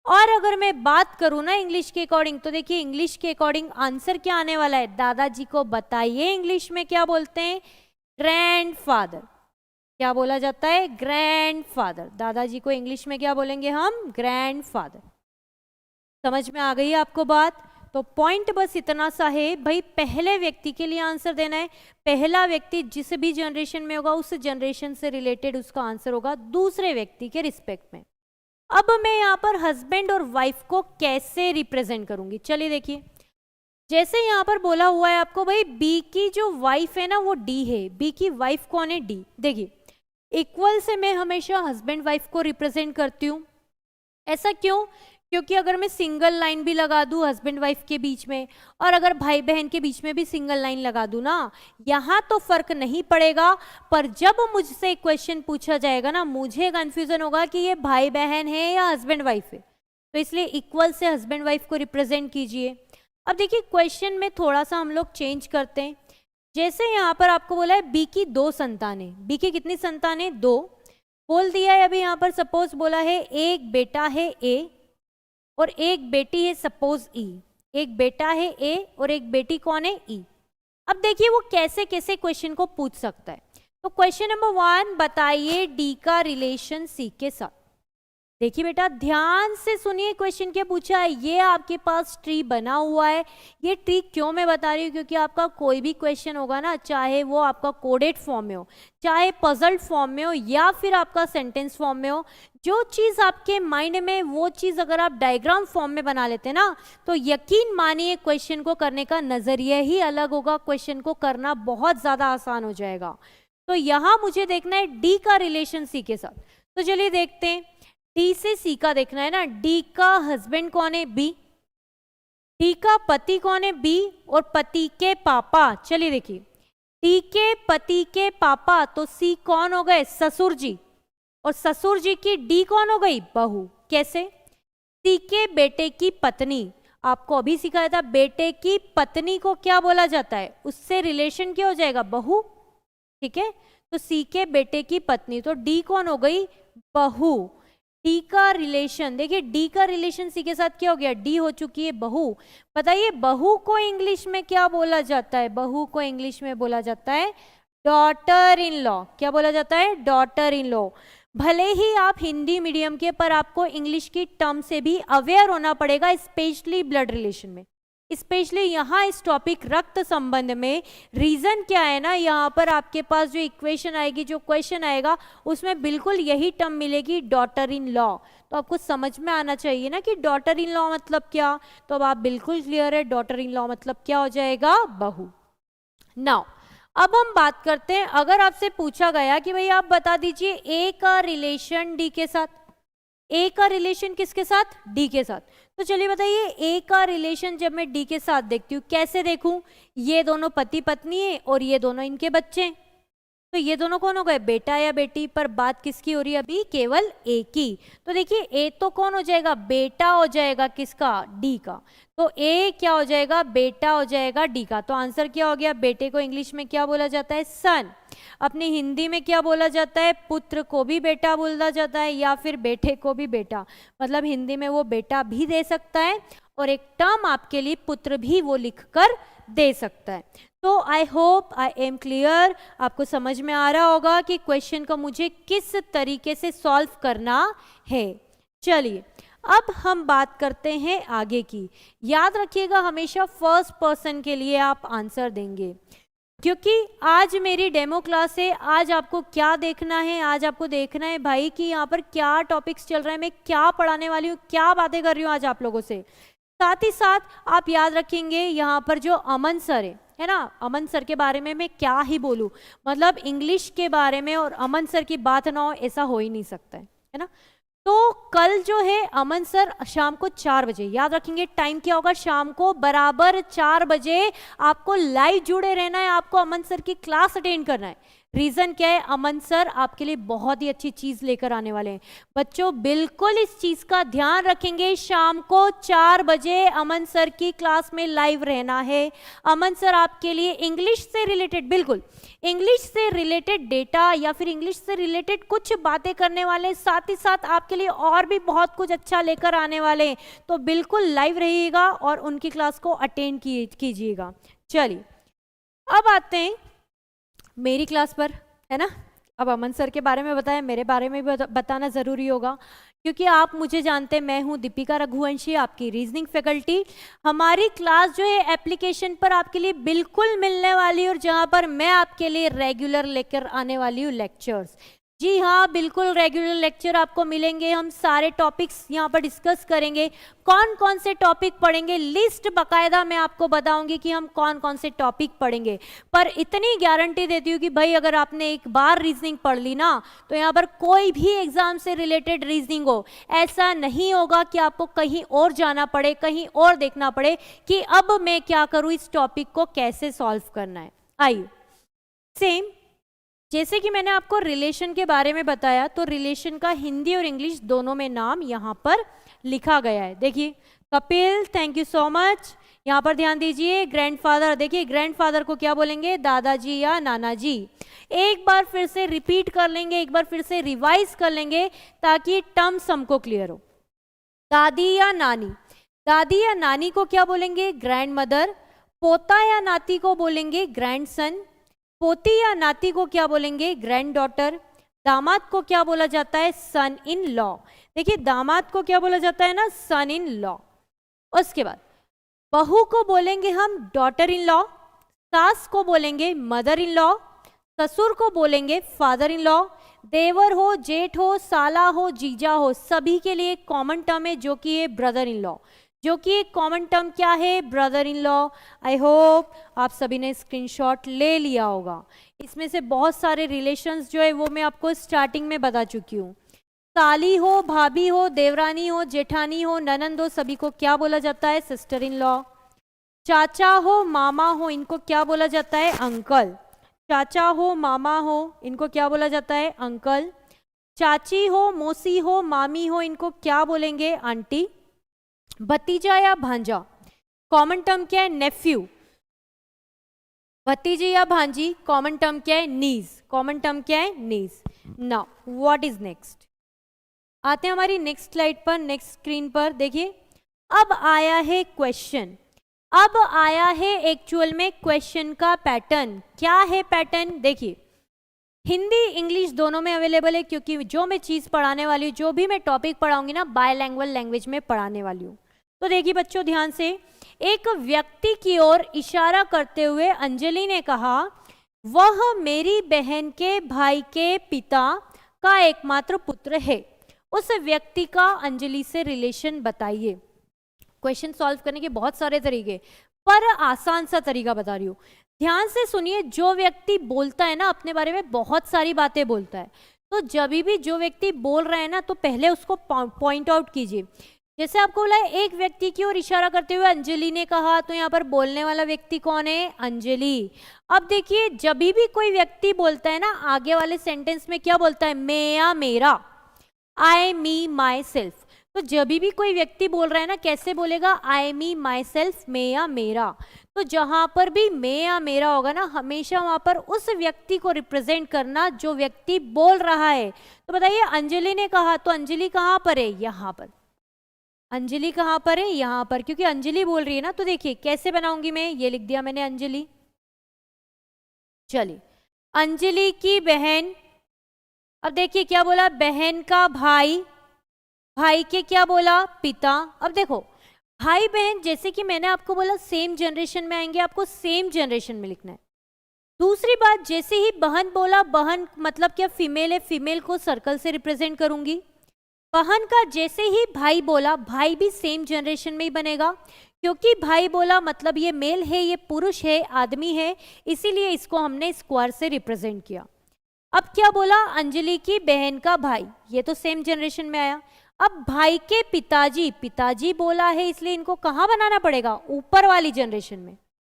और अगर मैं बात करूं ना इंग्लिश के अकॉर्डिंग, तो देखिए इंग्लिश के अकॉर्डिंग आंसर क्या आने वाला है? दादाजी को बताइए इंग्लिश में क्या बोलते हैं? ग्रैंडफादर। क्या बोला जाता है? ग्रैंडफादर। दादाजी को इंग्लिश में क्या बोलेंगे हम? ग्रैंडफादर। समझ में आ गई आपको बात? तो पॉइंट बस इतना सा है भाई, पहले व्यक्ति के लिए आंसर देना है। पहला व्यक्ति जिस भी जनरेशन में होगा उस जनरेशन से रिलेटेड उसका आंसर होगा दूसरे व्यक्ति के रिस्पेक्ट में। अब मैं यहाँ पर हस्बैंड और वाइफ को कैसे रिप्रेजेंट करूंगी? चलिए देखिए, जैसे यहाँ पर बोला हुआ है आपको भाई बी की जो वाइफ है ना वो डी है, बी की वाइफ कौन है? डी। देखिए इक्वल से मैं हमेशा हस्बैंड वाइफ को रिप्रेजेंट करती हूँ। ऐसा क्यों? क्योंकि अगर मैं सिंगल लाइन भी लगा दूं हस्बैंड वाइफ के बीच में, और अगर भाई बहन के बीच में भी सिंगल लाइन लगा दूं ना, यहाँ तो फर्क नहीं पड़ेगा, पर जब मुझसे क्वेश्चन पूछा जाएगा ना, मुझे कंफ्यूजन होगा कि ये भाई बहन है या हस्बैंड वाइफ है। तो इसलिए इक्वल से हस्बैंड वाइफ को रिप्रेजेंट कीजिए। अब देखिए क्वेश्चन में थोड़ा सा हम लोग चेंज करते हैं। जैसे यहाँ पर आपको बोला है बी की 2 संतानें, बी की कितनी संतानें? 2 बोल दिया है। अभी यहाँ पर सपोज बोला है एक बेटा है ए और एक बेटी है सपोज ई। एक बेटा है ए और एक बेटी कौन है? ई। अब देखिए वो कैसे कैसे क्वेश्चन को पूछ सकता है। तो क्वेश्चन नंबर 1, बताइए डी का रिलेशन सी के साथ। देखिए बेटा ध्यान से सुनिए, क्वेश्चन क्या पूछा है। ये आपके पास ट्री बना हुआ है। ये ट्री क्यों मैं बता रही हूँ? क्योंकि आपका कोई भी क्वेश्चन होगा ना, चाहे वो आपका कोडेड फॉर्म में हो, चाहे पजल्ड फॉर्म में हो, या फिर आपका सेंटेंस फॉर्म में हो, जो चीज़ आपके माइंड में, वो चीज़ अगर आप डायग्राम फॉर्म में बना लेते हैं ना, तो यकीन मानिए क्वेश्चन को करने का नजरिया ही अलग होगा, क्वेश्चन को करना बहुत ज़्यादा आसान हो जाएगा। तो यहाँ मुझे देखना है डी का रिलेशन सी के साथ। तो चलिए देखते हैं, डी से सी का देखना है ना। डी का हस्बैंड कौन है? बी। डी का पति कौन है? बी। और पति के पापा, चलिए देखिए, डी के पति के पापा, तो सी कौन हो गए? ससुर जी। और ससुर जी की डी कौन हो गई? बहू। कैसे? सी के बेटे की पत्नी, आपको अभी सिखाया था, बेटे की पत्नी को क्या बोला जाता है? उससे रिलेशन क्या हो जाएगा? बहू। ठीक है, तो सी के बेटे की पत्नी, तो डी कौन हो गई? बहू। डी का रिलेशन, देखिए डी का रिलेशन सी के साथ क्या हो गया? डी हो चुकी है बहू। बताइए बहू को इंग्लिश में क्या बोला जाता है? बहू को इंग्लिश में बोला जाता है डॉटर इन लॉ। क्या बोला जाता है? Daughter in law. भले ही आप हिंदी मीडियम के, पर आपको इंग्लिश की टर्म से भी अवेयर होना पड़ेगा, स्पेशली ब्लड रिलेशन में, स्पेशली यहाँ इस टॉपिक रक्त संबंध में। रीजन क्या है ना, यहाँ पर आपके पास जो इक्वेशन आएगी, जो क्वेश्चन आएगा, उसमें बिल्कुल यही टर्म मिलेगी, डॉटर इन लॉ। तो आपको समझ में आना चाहिए ना कि डॉटर इन लॉ मतलब क्या। तो अब आप बिल्कुल क्लियर है, डॉटर इन लॉ मतलब क्या हो जाएगा? बहू। नाउ अब हम बात करते हैं, अगर आपसे पूछा गया कि भाई आप बता दीजिए ए का रिलेशन डी के साथ, ए का रिलेशन किसके साथ? डी के साथ। तो चलिए बताइए, ए का रिलेशन जब मैं डी के साथ देखती हूँ, कैसे देखूं? ये दोनों पति पत्नी है और ये दोनों इनके बच्चे हैं, तो ये दोनों कौन हो गए? बेटा या बेटी। पर बात किसकी हो रही है अभी? केवल ए की। तो देखिए ए तो कौन हो जाएगा? बेटा हो जाएगा, किसका? डी का। तो ए क्या हो जाएगा? बेटा हो जाएगा डी का। तो आंसर क्या हो गया? बेटे को इंग्लिश में क्या बोला जाता है? सन। अपनी हिंदी में क्या बोला जाता है? पुत्र को भी बेटा बोला जाता है, या फिर बेटे को भी बेटा, मतलब हिंदी में वो बेटा भी दे सकता है, और एक टर्म आपके लिए पुत्र भी वो लिखकर दे सकता है। तो I hope I am clear, आपको समझ में आ रहा होगा कि क्वेश्चन को मुझे किस तरीके से सॉल्व करना है। चलिए अब हम बात करते हैं आगे की। याद रखिएगा हमेशा फर्स्ट पर्सन के लिए आप आंसर देंगे, क्योंकि आज मेरी डेमो क्लास है। आज आपको क्या देखना है? आज आपको देखना है भाई कि यहाँ पर क्या टॉपिक्स चल रहे हैं, मैं क्या पढ़ाने वाली हूँ, क्या बातें कर रही हूँ आज आप लोगों से। साथ ही साथ आप याद रखेंगे यहाँ पर जो अमन सर है ना, अमन सर के बारे में मैं क्या ही बोलूँ, मतलब इंग्लिश के बारे में और अमन सर की बात ना हो ऐसा हो ही नहीं सकता है ना। तो कल जो है अमन सर शाम को 4 बजे, याद रखेंगे टाइम क्या होगा? शाम को बराबर 4 बजे आपको लाइव जुड़े रहना है, आपको अमन सर की क्लास अटेंड करना है। रीजन क्या है? अमन सर आपके लिए बहुत ही अच्छी चीज लेकर आने वाले हैं। बच्चों बिल्कुल इस चीज का ध्यान रखेंगे, शाम को 4 बजे अमन सर की क्लास में लाइव रहना है। अमन सर आपके लिए इंग्लिश से रिलेटेड, बिल्कुल इंग्लिश से रिलेटेड डेटा या फिर इंग्लिश से रिलेटेड कुछ बातें करने वाले, साथ ही साथ आपके लिए और भी बहुत कुछ अच्छा लेकर आने वाले हैं। तो बिल्कुल लाइव रहिएगा और उनकी क्लास को अटेंड कीजिएगा। चलिए अब आते हैं मेरी क्लास पर, है ना। अब अमन सर के बारे में बताया, मेरे बारे में भी बताना ज़रूरी होगा, क्योंकि आप मुझे जानते हैं, मैं हूं दीपिका रघुवंशी, आपकी रीजनिंग फैकल्टी। हमारी क्लास जो है एप्लीकेशन पर आपके लिए बिल्कुल मिलने वाली, और जहां पर मैं आपके लिए रेगुलर लेकर आने वाली हूँ लेक्चर्स। जी हाँ, बिल्कुल रेगुलर लेक्चर आपको मिलेंगे। हम सारे टॉपिक्स यहाँ पर डिस्कस करेंगे। कौन कौन से टॉपिक पढ़ेंगे, लिस्ट बकायदा मैं आपको बताऊंगी कि हम कौन कौन से टॉपिक पढ़ेंगे। पर इतनी गारंटी देती हूँ कि भाई अगर आपने एक बार रीजनिंग पढ़ ली ना, तो यहाँ पर कोई भी एग्जाम से रिलेटेड रीजनिंग हो, ऐसा नहीं होगा कि आपको कहीं और जाना पड़े, कहीं और देखना पड़े कि अब मैं क्या करूँ, इस टॉपिक को कैसे सॉल्व करना है। आइए, सेम जैसे कि मैंने आपको रिलेशन के बारे में बताया, तो रिलेशन का हिंदी और इंग्लिश दोनों में नाम यहाँ पर लिखा गया है। देखिए Kapil, thank you so much. यहाँ पर ध्यान दीजिए, ग्रैंडफादर, देखिए ग्रैंडफादर को क्या बोलेंगे? दादाजी या नाना जी। एक बार फिर से रिपीट कर लेंगे, एक बार फिर से रिवाइज कर लेंगे ताकि टर्म्स हमको क्लियर हो। दादी या नानी, दादी या नानी को क्या बोलेंगे? Grand mother. पोता या नाती को बोलेंगे ग्रैंडसन। पोती या नाती को क्या बोलेंगे? Grand daughter. दामाद को क्या बोला जाता है? सन इन लॉ। देखिए दामाद को क्या बोला जाता है ना? सन इन लॉ। उसके बाद बहू को बोलेंगे हम डॉटर इन लॉ, सास को बोलेंगे मदर इन लॉ, ससुर को बोलेंगे फादर इन लॉ। देवर हो, जेठ हो, साला हो, जीजा हो, सभी के लिए कॉमन टर्म है जो कि है ब्रदर इन लॉ, जो कि एक कॉमन टर्म क्या है? Brother in law. I hope आप सभी ने स्क्रीनशॉट ले लिया होगा। इसमें से बहुत सारे रिलेशंस जो है वो मैं आपको स्टार्टिंग में बता चुकी हूँ। साली हो, भाभी हो, देवरानी हो, जेठानी हो, ननंद हो, सभी को क्या बोला जाता है? Sister in law. चाचा हो, मामा हो, इनको क्या बोला जाता है? अंकल। चाचा हो, मामा हो, इनको क्या बोला जाता है? अंकल। चाची हो, मौसी हो, मामी हो, इनको क्या बोलेंगे? आंटी। भतीजा या भांजा, कॉमन टर्म क्या है? नेफ्यू। भतीजी या भांजी, कॉमन टर्म क्या है? नीज। कॉमन टर्म क्या है? Niece. Now what is next? आते हैं हमारी नेक्स्ट स्लाइड पर, नेक्स्ट स्क्रीन पर। देखिए अब आया है क्वेश्चन, अब आया है एक्चुअल में क्वेश्चन का पैटर्न। क्या है पैटर्न? देखिए हिंदी इंग्लिश दोनों में अवेलेबल है, क्योंकि जो मैं चीज़ पढ़ाने वाली हूँ, जो भी मैं टॉपिक पढ़ाऊंगी ना, बायलैंग्वेज लैंग्वेज में पढ़ाने वाली हूँ। तो देखिए बच्चों ध्यान से, एक व्यक्ति की ओर इशारा करते हुए अंजलि ने कहा, वह मेरी बहन के भाई के पिता का एकमात्र पुत्र है। उस व्यक्ति का अंजलि से रिलेशन बताइए। क्वेश्चन सॉल्व करने के बहुत सारे तरीके, पर आसान सा तरीका बता रही हूँ। ध्यान से सुनिए, जो व्यक्ति बोलता है ना अपने बारे में बहुत सारी बातें बोलता है, तो जब भी जो व्यक्ति बोल रहा है ना, तो पहले उसको पॉइंट आउट कीजिए। जैसे आपको बोला है एक व्यक्ति की ओर इशारा करते हुए अंजलि ने कहा, तो यहाँ पर बोलने वाला व्यक्ति कौन है? अंजलि। अब देखिए जब भी कोई व्यक्ति बोलता है ना, आगे वाले सेंटेंस में क्या बोलता है? मैं या मेरा, आई मी माई सेल्फ। तो जब भी कोई व्यक्ति बोल रहा है ना, कैसे बोलेगा? आई मी माई सेल्फ, मैं या मेरा। तो जहां पर भी मैं या मेरा होगा ना, हमेशा वहां पर उस व्यक्ति को रिप्रेजेंट करना जो व्यक्ति बोल रहा है। तो बताइए अंजलि ने कहा, तो अंजलि कहां पर है? यहां पर। अंजलि कहां पर है? यहां पर, क्योंकि अंजलि बोल रही है ना। तो देखिए कैसे बनाऊंगी मैं, ये लिख दिया मैंने अंजलि। चलिए अंजलि की बहन, अब देखिए क्या बोला? बहन का भाई, भाई के क्या बोला? पिता। अब देखो भाई बहन, जैसे कि मैंने आपको बोला सेम जनरेशन में आएंगे, आपको सेम जनरेशन में लिखना है। दूसरी बात, जैसे ही बहन बोला, बहन मतलब क्या? फीमेल है, फीमेल को सर्कल से रिप्रेजेंट करूंगी। बहन का जैसे ही भाई बोला, भाई भी सेम जनरेशन में ही बनेगा, क्योंकि भाई बोला मतलब ये मेल है, ये पुरुष है, आदमी है, इसीलिए इसको हमने स्क्वायर से रिप्रेजेंट किया। अब क्या बोला? अंजलि की बहन का भाई, ये तो सेम जनरेशन में आया। अब भाई के पिताजी, पिताजी बोला है, इसलिए इनको कहाँ बनाना पड़ेगा? ऊपर वाली जनरेशन में,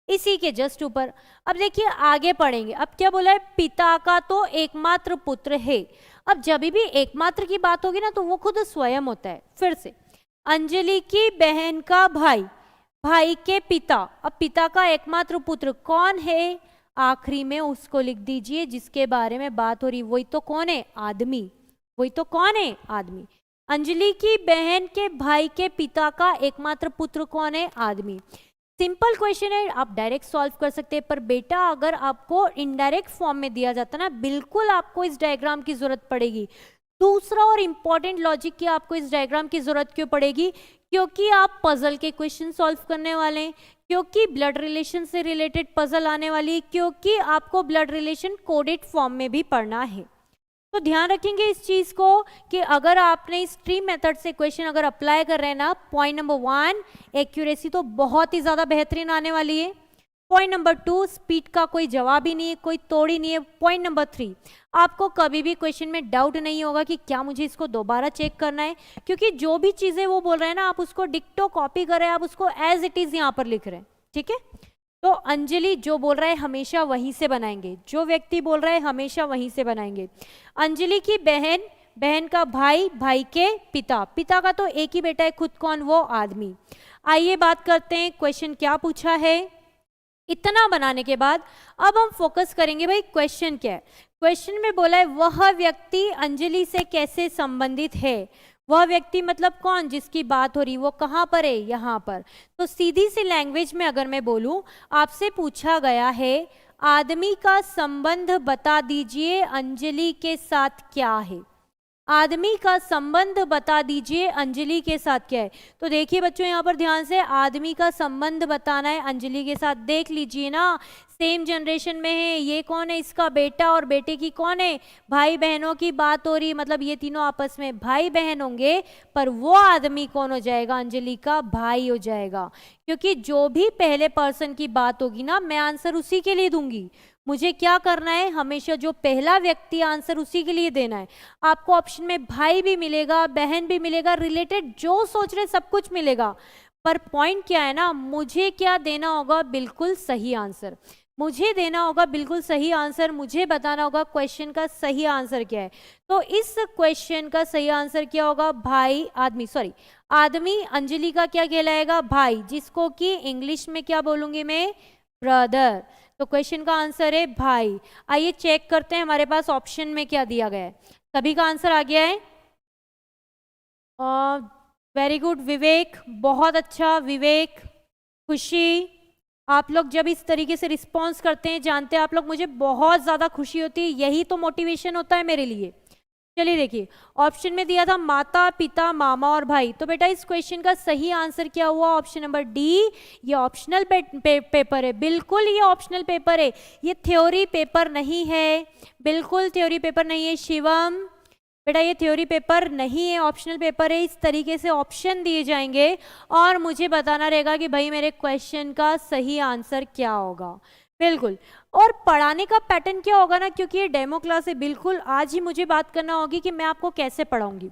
इसी के जस्ट ऊपर। अब देखिए आगे पढ़ेंगे। अब क्या बोला है? पिता का तो एकमात्र पुत्र है। अब जब भी एकमात्र की बात होगी ना, तो वो खुद स्वयं होता है। फिर से, अंजलि की बहन का भाई, भाई के पिता, अब पिता का एकमात्र पुत्र कौन है? आखिरी में उसको लिख दीजिए जिसके बारे में बात हो रही, वही तो कौन है? आदमी। वही तो कौन है? आदमी। अंजलि की बहन के भाई के पिता का एकमात्र पुत्र कौन है? आदमी। सिंपल क्वेश्चन है, आप डायरेक्ट सॉल्व कर सकते हैं, पर बेटा अगर आपको इनडायरेक्ट फॉर्म में दिया जाता ना, बिल्कुल आपको इस डायग्राम की जरूरत पड़ेगी। दूसरा और इंपॉर्टेंट लॉजिक की आपको इस डायग्राम की जरूरत क्यों पड़ेगी? क्योंकि आप पजल के क्वेश्चन सॉल्व करने वाले हैं, क्योंकि ब्लड रिलेशन से रिलेटेड पजल आने वाली है, क्योंकि आपको ब्लड रिलेशन कोडेड फॉर्म में भी पढ़ना है। तो ध्यान रखेंगे इस चीज को कि अगर आपने इस ट्री मेथड से क्वेश्चन अगर अप्लाई कर रहे हैं ना, पॉइंट नंबर 1 एक्यूरेसी तो बहुत ही ज्यादा बेहतरीन आने वाली है। पॉइंट नंबर 2 स्पीड का कोई जवाब ही नहीं है, कोई तोड़ ही नहीं है। पॉइंट नंबर 3 आपको कभी भी क्वेश्चन में डाउट नहीं होगा कि क्या मुझे इसको दोबारा चेक करना है, क्योंकि जो भी चीजें वो बोल रहे हैं ना, आप उसको डिक्टो कॉपी कर रहे हैं, आप उसको एज इट इज यहाँ पर लिख रहे हैं। ठीक है, तो अंजलि जो बोल रहा है हमेशा वहीं से बनाएंगे, जो व्यक्ति बोल रहा है हमेशा वहीं से बनाएंगे। अंजलि की बहन, बहन का भाई, भाई के पिता, पिता का तो एक ही बेटा है, खुद कौन? वो आदमी। आइए बात करते हैं क्वेश्चन क्या पूछा है। इतना बनाने के बाद अब हम फोकस करेंगे भाई क्वेश्चन क्या है। क्वेश्चन में बोला है वह व्यक्ति अंजलि से कैसे संबंधित है। वह व्यक्ति मतलब कौन? जिसकी बात हो रही, वो कहाँ पर है? यहाँ पर। तो सीधी सी लैंग्वेज में अगर मैं बोलूँ, आपसे पूछा गया है आदमी का संबंध बता दीजिए अंजलि के साथ क्या है। आदमी का संबंध बता दीजिए अंजलि के साथ क्या है। तो देखिए बच्चों यहाँ पर ध्यान से, आदमी का संबंध बताना है अंजलि के साथ। देख लीजिए ना, सेम जनरेशन में है, ये कौन है? इसका बेटा, और बेटे की कौन है? भाई बहनों की बात हो रही, मतलब ये तीनों आपस में भाई बहन होंगे, पर वो आदमी कौन हो जाएगा? अंजलि का भाई हो जाएगा। क्योंकि जो भी पहले पर्सन की बात होगी ना, मैं आंसर उसी के लिए दूंगी। मुझे क्या करना है, हमेशा जो पहला व्यक्ति आंसर उसी के लिए देना है। आपको ऑप्शन में भाई भी मिलेगा, बहन भी मिलेगा, रिलेटेड जो सोच रहे सब कुछ मिलेगा, पर पॉइंट क्या है ना, मुझे क्या देना होगा, बिल्कुल सही आंसर मुझे देना होगा, बिल्कुल सही आंसर मुझे बताना होगा क्वेश्चन का सही आंसर क्या है। तो इस क्वेश्चन का सही आंसर क्या होगा, भाई आदमी अंजलि का क्या कहलाएगा, भाई, जिसको कि इंग्लिश में क्या बोलूंगी मैं, ब्रदर। तो क्वेश्चन का आंसर है भाई। आइए चेक करते हैं हमारे पास ऑप्शन में क्या दिया गया है। सभी का आंसर आ गया है, वेरी गुड विवेक, बहुत अच्छा विवेक, खुशी। आप लोग जब इस तरीके से रिस्पॉन्स करते हैं, जानते हैं आप लोग, मुझे बहुत ज़्यादा खुशी होती है, यही तो मोटिवेशन होता है मेरे लिए। चलिए देखिए, ऑप्शन में दिया था माता पिता मामा और भाई, तो बेटा इस क्वेश्चन का सही आंसर क्या हुआ, ऑप्शन नंबर डी। ये ऑप्शनल पेपर है, बिल्कुल ये ऑप्शनल पेपर है, ये थ्योरी पेपर नहीं है, बिल्कुल थ्योरी पेपर नहीं है शिवम, बेटा ये थ्योरी पेपर नहीं है, ऑप्शनल पेपर है। इस तरीके से ऑप्शन दिए जाएंगे और मुझे बताना रहेगा कि भाई मेरे क्वेश्चन का सही आंसर क्या होगा, बिल्कुल। और पढ़ाने का पैटर्न क्या होगा ना, क्योंकि ये डेमो क्लास है, बिल्कुल आज ही मुझे बात करना होगी कि मैं आपको कैसे पढ़ाऊंगी।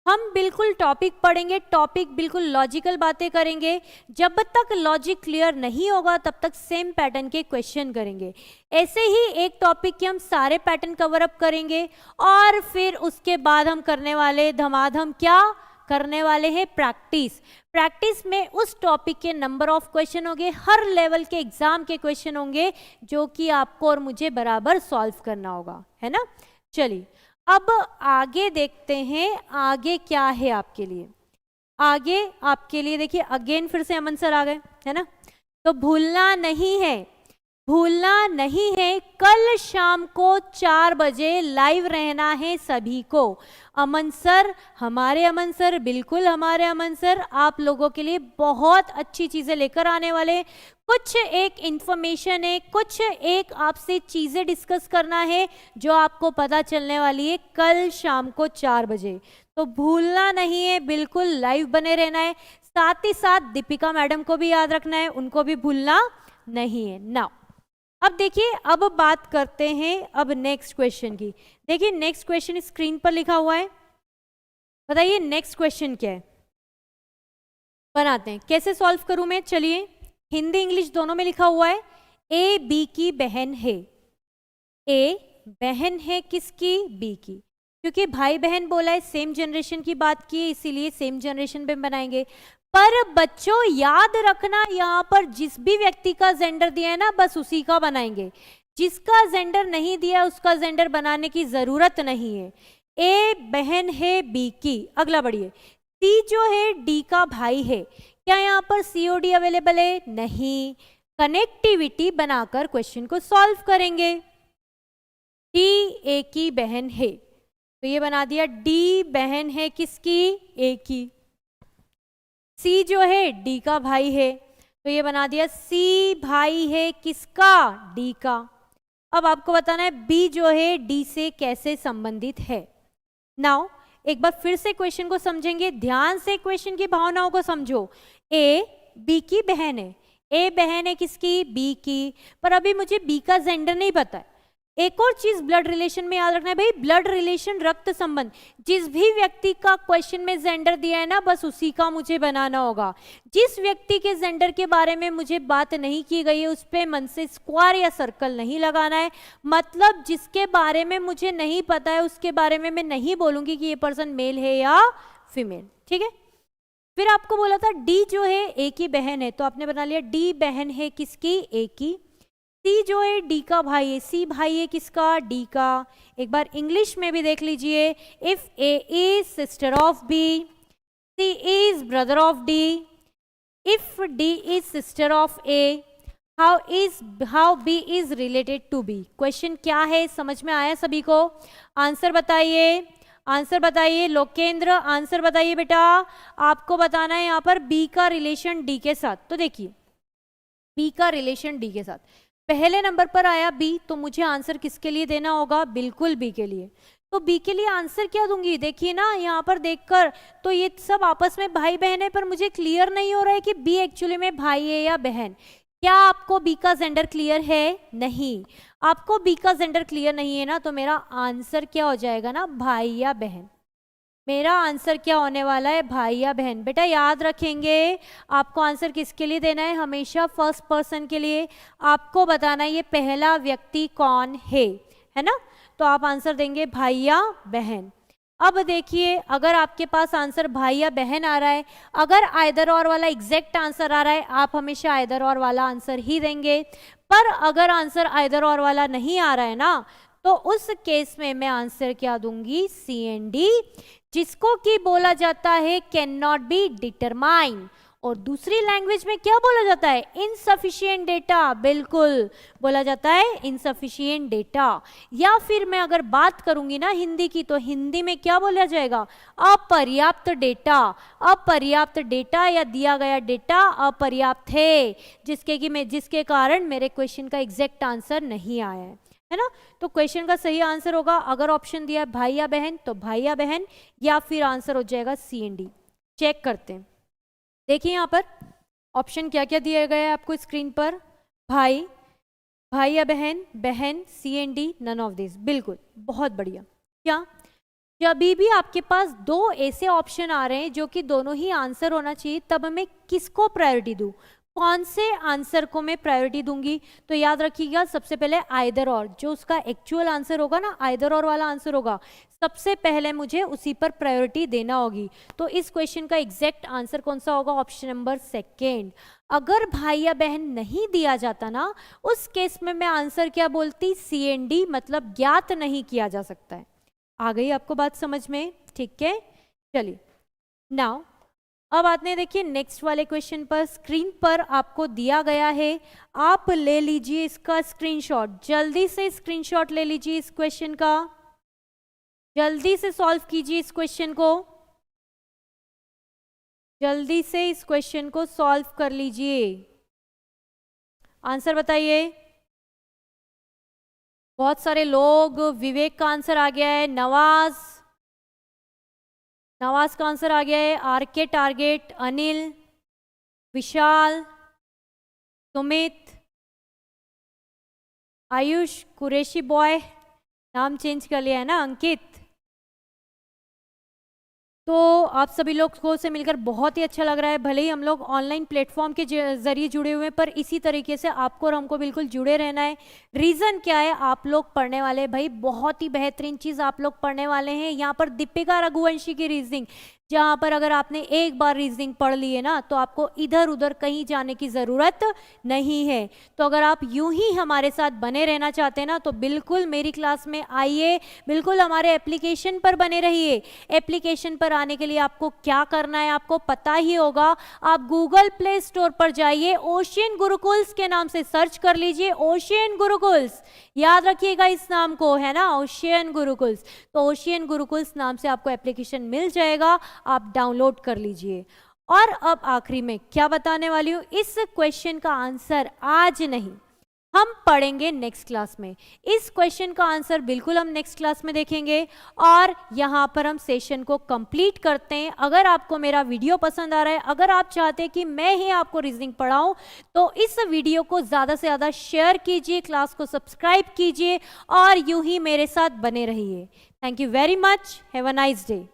हम बिल्कुल टॉपिक पढ़ेंगे, टॉपिक बिल्कुल लॉजिकल बातें करेंगे, जब तक लॉजिक क्लियर नहीं होगा तब तक सेम पैटर्न के क्वेश्चन करेंगे। ऐसे ही एक टॉपिक के हम सारे पैटर्न कवर अप करेंगे और फिर उसके बाद हम करने वाले धमाधम क्या करने वाले हैं, प्रैक्टिस में उस टॉपिक के नंबर ऑफ क्वेश्चन होंगे, हर लेवल के एग्जाम के क्वेश्चन होंगे जो कि आपको और मुझे बराबर सॉल्व करना होगा, है ना। चलिए अब आगे देखते हैं, आगे क्या है आपके लिए। आगे आपके लिए देखिए, अगेन फिर से अमन सर आ गए, है ना। तो भूलना नहीं है, कल शाम को 4 बजे लाइव रहना है सभी को। अमन सर, हमारे अमन सर, बिल्कुल हमारे अमन सर आप लोगों के लिए बहुत अच्छी चीजें लेकर आने वाले। कुछ एक इंफॉर्मेशन है, कुछ एक आपसे चीजें डिस्कस करना है जो आपको पता चलने वाली है कल शाम को 4 बजे। तो भूलना नहीं है, बिल्कुल लाइव बने रहना है। साथ ही साथ दीपिका मैडम को भी याद रखना है, उनको भी भूलना नहीं है ना। अब देखिए, अब बात करते हैं अब नेक्स्ट क्वेश्चन की। देखिए नेक्स्ट क्वेश्चन स्क्रीन पर लिखा हुआ है, बताइए नेक्स्ट क्वेश्चन क्या है, बनाते हैं। कैसे सॉल्व करूं मैं, चलिए हिंदी इंग्लिश दोनों में लिखा हुआ है। ए बी की बहन है, ए बहन है किसकी, बी की, क्योंकि भाई बहन बोला है, सेम जनरेशन की बात की है, इसीलिए सेम जनरेशन पे बनाएंगे। पर बच्चों याद रखना, यहाँ पर जिस भी व्यक्ति का जेंडर दिया है ना, बस उसी का बनाएंगे, जिसका जेंडर नहीं दिया उसका जेंडर बनाने की जरूरत नहीं है। ए बहन है बी की, अगला बढ़िए। सी जो है डी का भाई है, क्या यहाँ पर सीओडी अवेलेबल है, नहीं। कनेक्टिविटी बनाकर क्वेश्चन को सॉल्व करेंगे। डी ए की बहन है, तो ये बना दिया, डी बहन है किसकी, ए की। सी जो है डी का भाई है, तो ये बना दिया, सी भाई है किसका, डी का। अब आपको बताना है बी जो है डी से कैसे संबंधित है। नाउ एक बार फिर से क्वेश्चन को समझेंगे, ध्यान से क्वेश्चन की भावनाओं को समझो। ए बी की बहन है, ए बहन है किसकी, बी की, पर अभी मुझे बी का जेंडर नहीं पता है। एक और चीज ब्लड रिलेशन में याद रखना है भाई, ब्लड रिलेशन रक्त संबंध, जिस भी व्यक्ति का क्वेश्चन में जेंडर दिया है ना, बस उसी का मुझे बनाना होगा। जिस व्यक्ति के जेंडर के बारे में मुझे बात नहीं की गई है उस पे मन से स्क्वायर या सर्कल नहीं लगाना है। मतलब जिसके बारे में मुझे नहीं पता है उसके बारे में मैं नहीं बोलूंगी कि ये पर्सन मेल है या फीमेल, ठीक है। फिर आपको बोला था डी जो है ए की बहन है, तो आपने बना लिया डी बहन है किसकी, ए की। सी जो है डी का भाई है, सी भाई है किसका, डी का। एक बार इंग्लिश में भी देख लीजिए, if A is sister of B, C is brother of D, if D is sister of A, how B is related to B. Question क्या है, समझ में आया सभी को, आंसर बताइए, आंसर बताइए। लोकेंद्र आंसर बताइए बेटा, आपको बताना है यहाँ पर बी का रिलेशन डी के साथ। तो देखिए बी का रिलेशन डी के साथ, पहले नंबर पर आया बी, तो मुझे आंसर किसके लिए देना होगा, बिल्कुल बी के लिए। तो बी के लिए आंसर क्या दूंगी, देखिए ना यहाँ पर देखकर, तो ये सब आपस में भाई बहन है, पर मुझे क्लियर नहीं हो रहा है कि बी एक्चुअली में भाई है या बहन। क्या आपको बी का जेंडर क्लियर है? नहीं, आपको बी का जेंडर क्लियर नहीं है ना, तो मेरा आंसर क्या हो जाएगा ना, भाई या बहन। मेरा आंसर क्या होने वाला है, भाई या बहन। बेटा याद रखेंगे, आपको आंसर किसके लिए देना है, हमेशा फर्स्ट पर्सन के लिए। आपको बताना है ये पहला व्यक्ति कौन है ना, तो आप आंसर देंगे भाई या बहन। अब देखिए, अगर आपके पास आंसर भाई या बहन आ रहा है, अगर आइदर और वाला एग्जैक्ट आंसर आ रहा है, आप हमेशा आइदर और वाला आंसर ही देंगे। पर अगर आंसर आइदर और वाला नहीं आ रहा है ना, तो उस केस में मैं आंसर क्या दूंगी, सी एंड डी, जिसको कि बोला जाता है कैन नॉट बी डिटरमाइन, और दूसरी लैंग्वेज में क्या बोला जाता है, इनसफिशिएंट डेटा। बिल्कुल बोला जाता है इनसफिशिएंट डेटा। या फिर मैं अगर बात करूंगी ना हिंदी की, तो हिंदी में क्या बोला जाएगा, अपर्याप्त डेटा। अपर्याप्त डेटा या दिया गया डेटा अपर्याप्त है, जिसके कारण मेरे क्वेश्चन का एग्जैक्ट आंसर नहीं आया है ना। तो क्वेश्चन का सही आंसर होगा, अगर ऑप्शन दिया है भाई या बहन, तो भाई या बहन, या फिर आंसर हो जाएगा सी एंड डी। चेक करते हैं, देखिए यहाँ पर ऑप्शन क्या क्या दिया गया है आपको स्क्रीन पर, भाई, भाई या बहन, बहन, C and D, none of this. बिल्कुल, बहुत बढ़िया। क्या जब भी आपके पास दो ऐसे ऑप्शन आ रहे हैं जो कि दोनों ही आंसर होना चाहिए, तब मैं किसको प्रायोरिटी दूं, कौन से आंसर को मैं प्रायोरिटी दूंगी, तो याद रखिएगा सबसे पहले आइदर और, जो उसका एक्चुअल आंसर होगा ना, आइदर और वाला आंसर होगा, सबसे पहले मुझे उसी पर प्रायोरिटी देना होगी। तो इस क्वेश्चन का एग्जैक्ट आंसर कौन सा होगा, ऑप्शन नंबर सेकेंड। अगर भाई या बहन नहीं दिया जाता ना, उस केस में मैं आंसर क्या बोलती, सी एंड डी, मतलब ज्ञात नहीं किया जा सकता है। आ गई आपको बात समझ में, ठीक है। चलिए नाउ अब आते हैं, देखिए नेक्स्ट वाले क्वेश्चन पर। स्क्रीन पर आपको दिया गया है, आप ले लीजिए इसका स्क्रीनशॉट, जल्दी से स्क्रीनशॉट ले लीजिए इस क्वेश्चन का, जल्दी से सॉल्व कीजिए इस क्वेश्चन को, जल्दी से इस क्वेश्चन को सॉल्व कर लीजिए। आंसर बताइए। बहुत सारे लोग, विवेक का आंसर आ गया है, नवाज का आंसर आ गया है, आर के टारगेट, अनिल, विशाल, सुमित, आयुष, कुरैशी बॉय, नाम चेंज कर लिया है ना, अंकित। तो आप सभी लोगों से मिलकर बहुत ही अच्छा लग रहा है। भले ही हम लोग ऑनलाइन प्लेटफॉर्म के जरिए जुड़े हुए हैं, पर इसी तरीके से आपको और हमको बिल्कुल जुड़े रहना है। रीज़न क्या है, आप लोग पढ़ने वाले, भाई बहुत ही बेहतरीन चीज़ आप लोग पढ़ने वाले हैं। यहाँ पर दीपिका रघुवंशी की रीजनिंग, जहाँ पर अगर आपने एक बार रीजनिंग पढ़ ली है ना, तो आपको इधर उधर कहीं जाने की ज़रूरत नहीं है। तो अगर आप यूं ही हमारे साथ बने रहना चाहते हैं ना, तो बिल्कुल मेरी क्लास में आइए, बिल्कुल हमारे एप्लीकेशन पर बने रहिए। एप्लीकेशन पर आने के लिए आपको क्या करना है, आपको पता ही होगा। आप गूगल प्ले स्टोर पर जाइए, ओशियन गुरुकुल्स के नाम से सर्च कर लीजिए, ओशियन गुरुकुल्स, याद रखिएगा इस नाम को, है ना, ओशियन गुरुकुल्स। तो ओशियन गुरुकुल्स नाम से आपको एप्लीकेशन मिल जाएगा, आप डाउनलोड कर लीजिए। और अब आखिरी में क्या बताने वाली हूं, इस क्वेश्चन का आंसर आज नहीं, हम पढ़ेंगे नेक्स्ट क्लास में। इस क्वेश्चन का आंसर बिल्कुल हम नेक्स्ट क्लास में देखेंगे, और यहाँ पर हम सेशन को कंप्लीट करते हैं। अगर आपको मेरा वीडियो पसंद आ रहा है, अगर आप चाहते हैं कि मैं ही आपको रीजनिंग पढ़ाऊं, तो इस वीडियो को ज़्यादा से ज़्यादा शेयर कीजिए, क्लास को सब्सक्राइब कीजिए, और यूं ही मेरे साथ बने रहिए। Thank you very much, have a nice day.